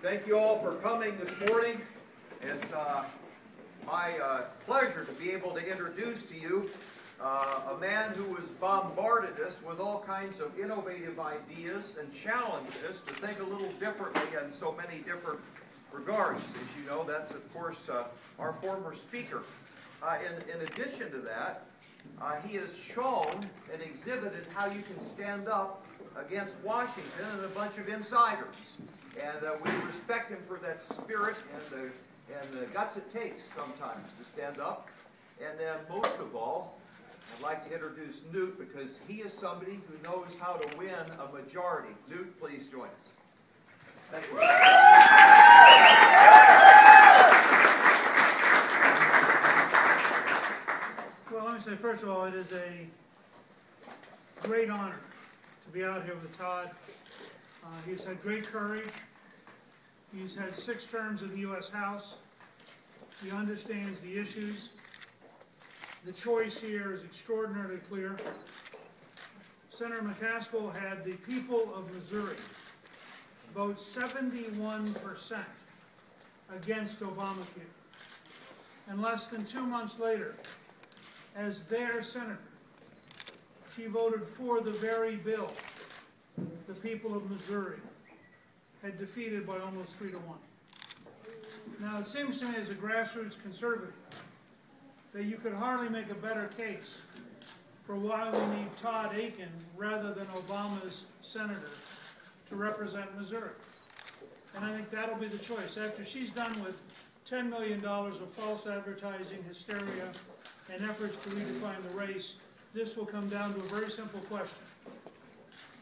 Thank you all for coming this morning. It's my pleasure to be able to introduce to you a man who has bombarded us with all kinds of innovative ideas and challenged us to think a little differently in so many different regards. As you know, that's of course our former speaker. In addition to that, he has shown and exhibited how you can stand up against Washington and a bunch of insiders. And we respect him for that spirit and the guts it takes sometimes to stand up. And then most of all, I'd like to introduce Newt because he is somebody who knows how to win a majority. Newt, please join us. Thank you. Well, let me say, first of all, it is a great honor to be out here with Todd. He's had great courage. He's had 6 terms in the U.S. House. He understands the issues. The choice here is extraordinarily clear. Senator McCaskill had the people of Missouri vote 71% against Obamacare. And less than 2 months later, as their senator, she voted for the very bill the people of Missouri had defeated by almost 3-1. Now, it seems to me as a grassroots conservative that you could hardly make a better case for why we need Todd Akin rather than Obama's senator to represent Missouri. And I think that'll be the choice. After she's done with $10 million of false advertising, hysteria, and efforts to redefine the race, this will come down to a very simple question.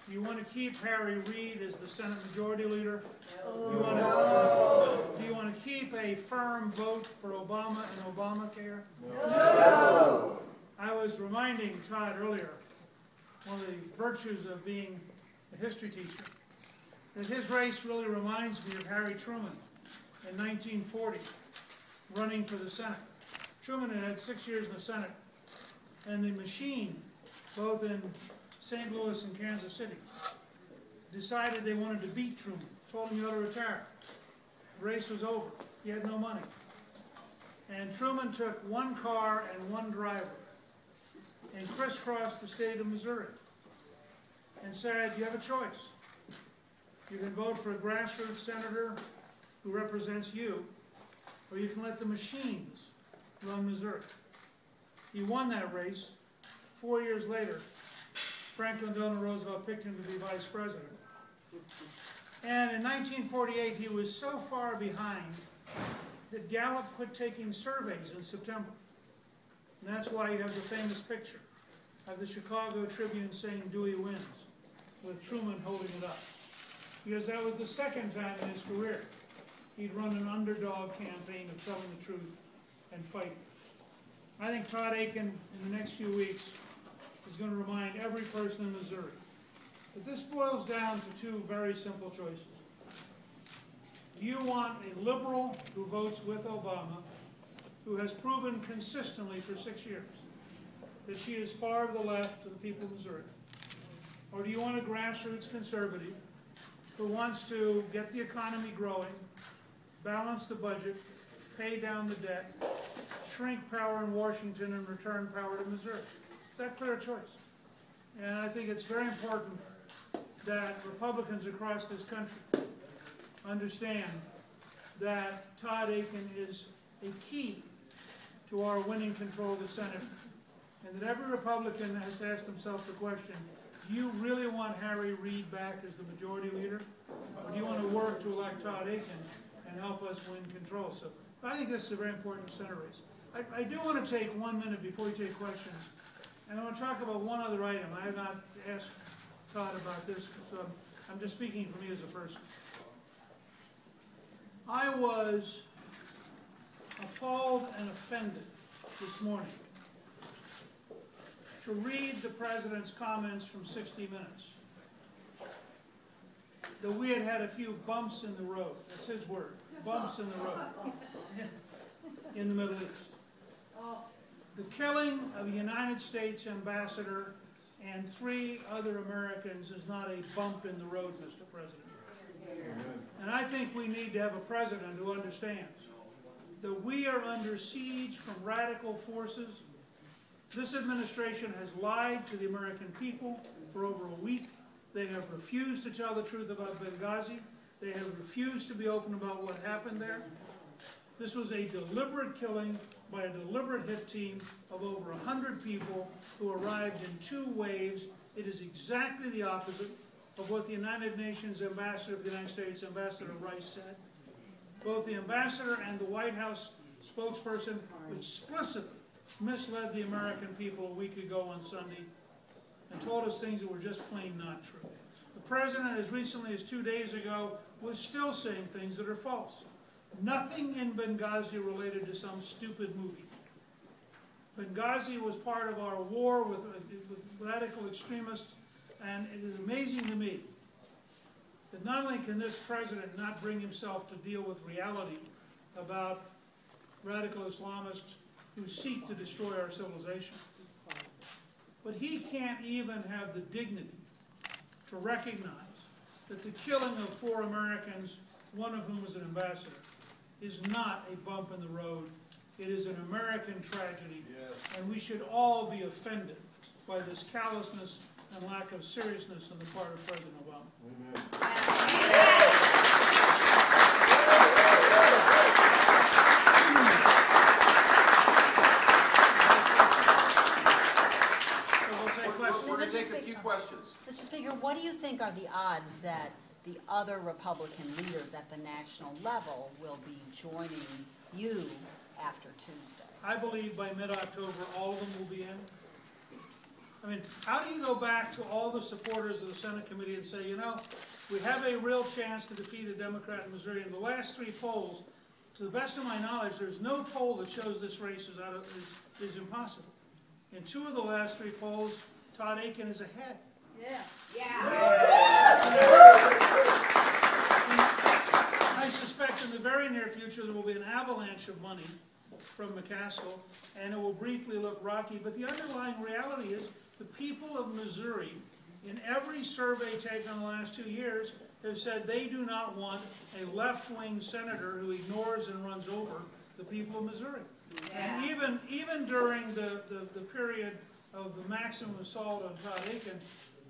Do you want to keep Harry Reid as the Senate Majority Leader? Do you want to keep a firm vote for Obama and Obamacare? No. I was reminding Todd earlier, one of the virtues of being a history teacher, that his race really reminds me of Harry Truman in 1940, running for the Senate. Truman had 6 years in the Senate, and the machine, both in St. Louis and Kansas City, decided they wanted to beat Truman, told him he ought to retire. The race was over. He had no money. And Truman took 1 car and 1 driver and crisscrossed the state of Missouri and said, you have a choice. You can vote for a grassroots senator who represents you, or you can let the machines run Missouri. He won that race. 4 years later, Franklin Delano Roosevelt picked him to be vice president. And in 1948, he was so far behind that Gallup quit taking surveys in September. And that's why you have the famous picture of the Chicago Tribune saying Dewey wins, with Truman holding it up. Because that was the second time in his career he'd run an underdog campaign of telling the truth and fighting. I think Todd Akin, in the next few weeks, is going to remind every person in Missouri that this boils down to 2 very simple choices. Do you want a liberal who votes with Obama, who has proven consistently for 6 years that she is far to the left of the people of Missouri? Or do you want a grassroots conservative who wants to get the economy growing, balance the budget, pay down the debt, shrink power in Washington and return power to Missouri? It's that clear choice. And I think it's very important that Republicans across this country understand that Todd Akin is a key to our winning control of the Senate, and that every Republican has to ask themselves the question, do you really want Harry Reid back as the majority leader? Or do you want to work to elect Todd Akin and help us win control? So I think this is a very important Senate race. I do want to take 1 minute before we take questions, and I want to talk about one other item. I have not asked Todd about this, so I'm just speaking for me as a person. I was appalled and offended this morning to read the President's comments from 60 Minutes, that we had had a few bumps in the road. That's his word, bumps in the road in the Middle East. The killing of a United States ambassador and 3 other Americans is not a bump in the road, Mr. President. And I think we need to have a president who understands that we are under siege from radical forces. This administration has lied to the American people for over a week. They have refused to tell the truth about Benghazi. They have refused to be open about what happened there. This was a deliberate killing by a deliberate hit team of over 100 people who arrived in 2 waves. It is exactly the opposite of what the United Nations ambassador of the United States, Ambassador Rice, said. Both the ambassador and the White House spokesperson explicitly misled the American people a week ago on Sunday and told us things that were just plain not true. The president, as recently as 2 days ago, was still saying things that are false. Nothing in Benghazi related to some stupid movie. Benghazi was part of our war with radical extremists, and it is amazing to me that not only can this president not bring himself to deal with reality about radical Islamists who seek to destroy our civilization, but he can't even have the dignity to recognize that the killing of 4 Americans, one of whom is an ambassador, is not a bump in the road. It is an American tragedy, yes. And we should all be offended by this callousness and lack of seriousness on the part of President Obama. We're going to take a few questions. Mr. Speaker, what do you think are the odds that the other Republican leaders at the national level will be joining you after Tuesday? I believe by mid-October all of them will be in. I mean, how do you go back to all the supporters of the Senate committee and say, you know, we have a real chance to defeat a Democrat in Missouri? In the last 3 polls, to the best of my knowledge, there's no poll that shows this race is impossible. In 2 of the last 3 polls, Todd Akin is ahead. Yeah. I suspect in the very near future there will be an avalanche of money from McCaskill, and it will briefly look rocky. But the underlying reality is the people of Missouri, in every survey taken in the last 2 years, have said they do not want a left-wing senator who ignores and runs over the people of Missouri. Yeah. And even during the period of the maximum assault on Todd Akin,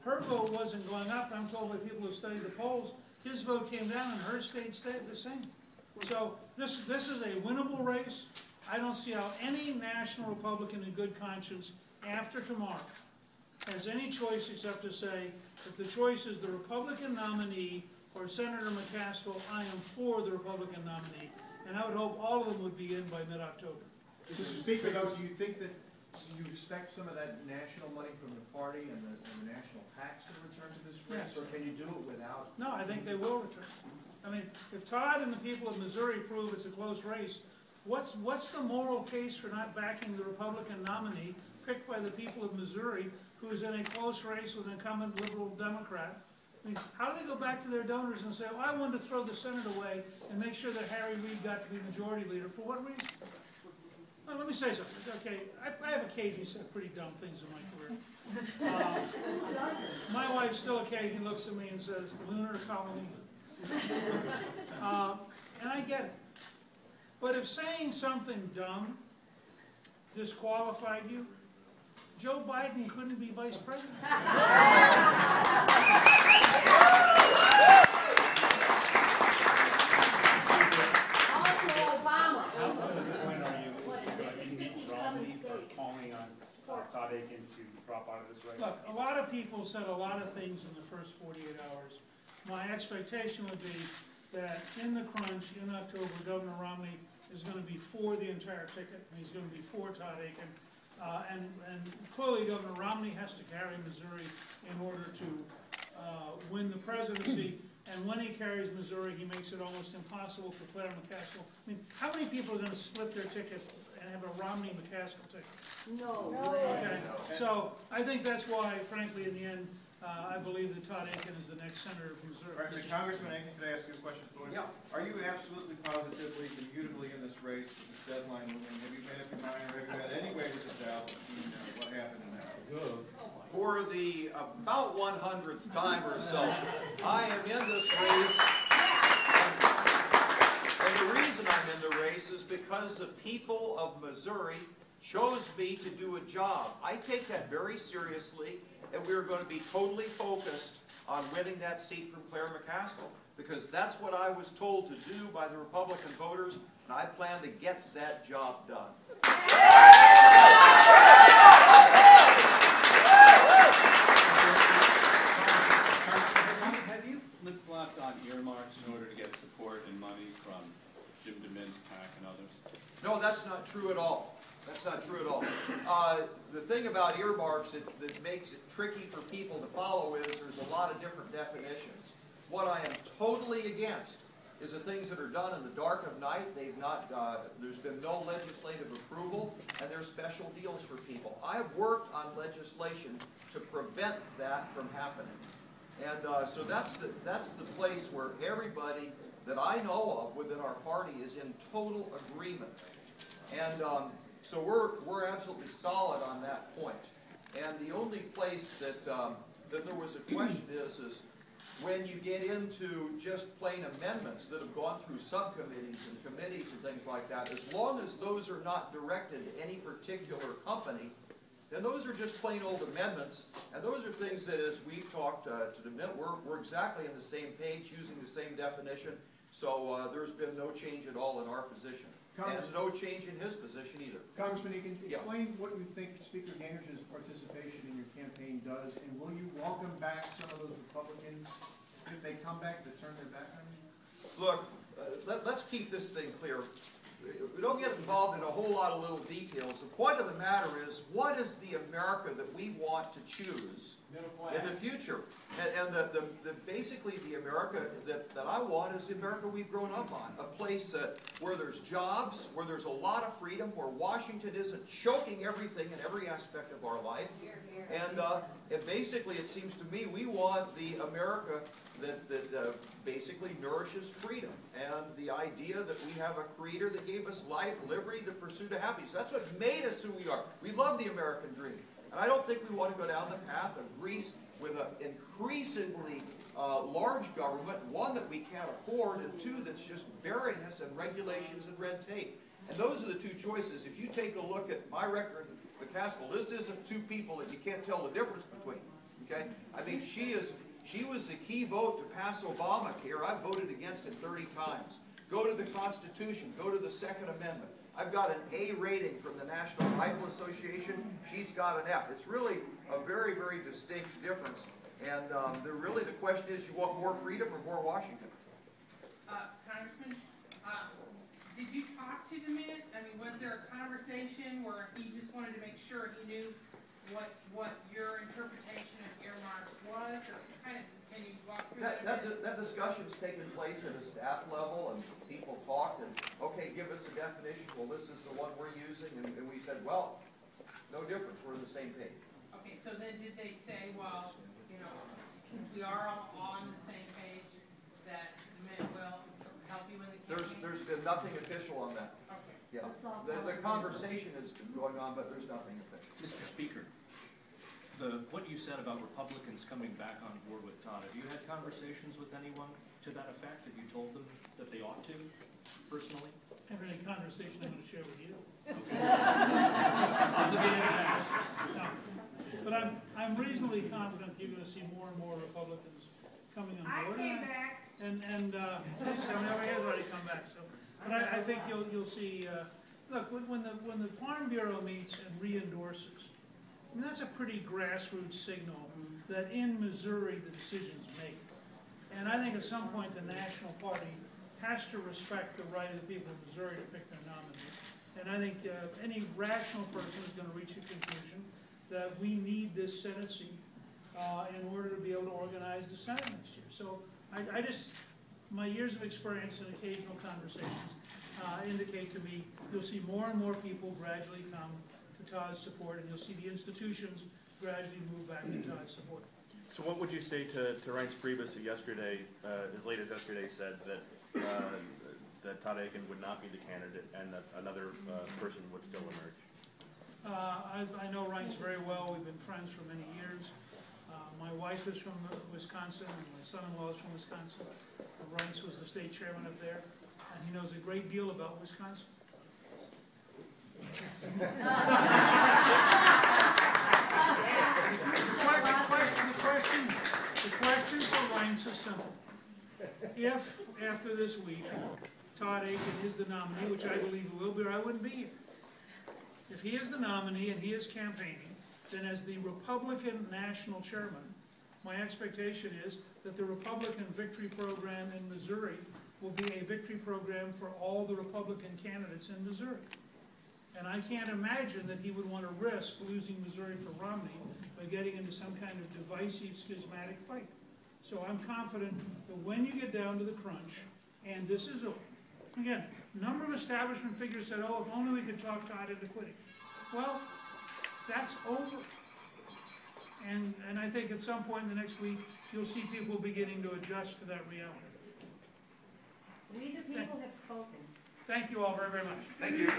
her vote wasn't going up. I'm told by people who studied the polls, his vote came down and hers stayed the same. So this is a winnable race. I don't see how any national Republican in good conscience after tomorrow has any choice except to say, if the choice is the Republican nominee or Senator McCaskill, I am for the Republican nominee. And I would hope all of them would be in by mid-October. Mr. Speaker, though, do you think that you expect some of that national money from the party and the national tax to return to this race, yes. Or can you do it without? No, I think they will return. I mean, if Todd and the people of Missouri prove it's a close race, what's the moral case for not backing the Republican nominee picked by the people of Missouri, who is in a close race with an incumbent liberal Democrat? I mean, how do they go back to their donors and say, well, I wanted to throw the Senate away and make sure that Harry Reid got to be majority leader? For what reason? Well, let me say something. Okay, I have occasionally said pretty dumb things in my career. My wife still occasionally looks at me and says, lunar colony. And I get it. But if saying something dumb disqualified you, Joe Biden couldn't be vice president. Todd Akin to drop out of this race? Look, a lot of people said a lot of things in the first 48 hours. My expectation would be that in the crunch in October, Governor Romney is going to be for the entire ticket. He's going to be for Todd Akin. And clearly Governor Romney has to carry Missouri in order to win the presidency. And when he carries Missouri, he makes it almost impossible for Claire McCaskill. I mean, how many people are going to split their ticket and have a Romney-McCaskill ticket? No. Okay, so I think that's why, frankly, in the end, I believe that Todd Akin is the next senator from Missouri. All right, Congressman Akin, could I ask you a question, please? Yeah. Are you absolutely positively, immutably in this race with this deadline looming? Have you made up your mind, or have you had any ways of doubt what happened in that? For the about 100th time or so, I am in this race. because the people of Missouri chose me to do a job. I take that very seriously, and we're going to be totally focused on winning that seat from Claire McCaskill, because that's what I was told to do by the Republican voters, and I plan to get that job done. Have you flip-flopped on earmarks in order to get support and money from Jim DeMint's PAC and others? No, that's not true at all. That's not true at all. The thing about earmarks that makes it tricky for people to follow is there's a lot of different definitions. What I am totally against is the things that are done in the dark of night. They've not, there's been no legislative approval, and there's special deals for people. I've worked on legislation to prevent that from happening. And so that's the place where everybody that I know of within our party is in total agreement. And so we're absolutely solid on that point. And the only place that there was a question is when you get into just plain amendments that have gone through subcommittees and committees and things like that, as long as those are not directed to any particular company, then those are just plain old amendments, and those are things that, as we've talked to the minute, we're exactly on the same page, using the same definition, so there's been no change at all in our position. And no change in his position either. Congressman Akin, explain what you think Speaker Gingrich's participation in your campaign does, and will you welcome back some of those Republicans if they come back to turn their back on you? Look, let's keep this thing clear. We don't get involved in a whole lot of little details. The point of the matter is, what is the America that we want to choose in the future? And basically the America that I want is the America we've grown up on. A place where there's jobs, where there's a lot of freedom, where Washington isn't choking everything in every aspect of our life. And basically it seems to me we want the America that basically nourishes freedom and the idea that we have a creator that gave us life, liberty, the pursuit of happiness. That's what made us who we are. We love the American dream. And I don't think we want to go down the path of Greece with an increasingly large government, one that we can't afford, and two that's just burying us in regulations and red tape. And those are the two choices. If you take a look at my record, McCaskill, this isn't two people that you can't tell the difference between. Okay? I mean, she was the key vote to pass Obamacare. I've voted against it 30 times. Go to the Constitution. Go to the Second Amendment. I've got an A rating from the National Rifle Association. She's got an F. It's really a very, very distinct difference. And really the question is, you want more freedom or more Washington? Congressman, did you talk to DeMint? I mean, was there a conversation where he just wanted to make sure he knew what your interpretation of earmarks was? Or kind of, can you walk through that? That discussion's taken place at a staff level, and people talked, and okay, give us a definition. Well, this is the one we're using, and we said, well, no difference. We're on the same page. Okay, so then did they say, well, you know, since we are all on the same page, that DeMint will help you in the campaign? There's been nothing official on that. Okay. Yeah, the conversation has been going on, but there's nothing official. Mr. Speaker, what you said about Republicans coming back on board with Todd, have you had conversations with anyone to that effect? Have you told them that they ought to, personally? I have any conversation I'm going to share with you. Okay. No. But I'm reasonably confident you're going to see more and more Republicans coming on board. I came back. And some over here has already come back. So, but I think you'll see. Look, when the Farm Bureau meets and re-endorses, I mean, that's a pretty grassroots signal that in Missouri the decision's made. And I think at some point the National Party has to respect the right of the people of Missouri to pick their nominee. And I think any rational person is going to reach a conclusion that we need this Senate seat in order to be able to organize the Senate next year. So I just, my years of experience and occasional conversations indicate to me you'll see more and more people gradually come to Todd's support, and you'll see the institutions gradually move back to Todd's support. So what would you say to Reince Priebus, who yesterday, as late as yesterday, said that that Todd Akin would not be the candidate and that another person would still emerge? I know Reince very well. We've been friends for many years. My wife is from Wisconsin, and my son-in-law is from Wisconsin. Reince was the state chairman up there, and he knows a great deal about Wisconsin. The question for Reince is simple. If, after this week, Todd Akin is the nominee, which I believe he will be, or I wouldn't be here. If he is the nominee and he is campaigning, then as the Republican national chairman, my expectation is that the Republican victory program in Missouri will be a victory program for all the Republican candidates in Missouri. And I can't imagine that he would want to risk losing Missouri for Romney by getting into some kind of divisive, schismatic fight. So I'm confident that when you get down to the crunch, and this is over, again, a number of establishment figures said, oh, if only we could talk Todd into quitting. Well, that's over. And I think at some point in the next week, you'll see people beginning to adjust to that reality. We the people have spoken. Thank you all very, very much. Thank you.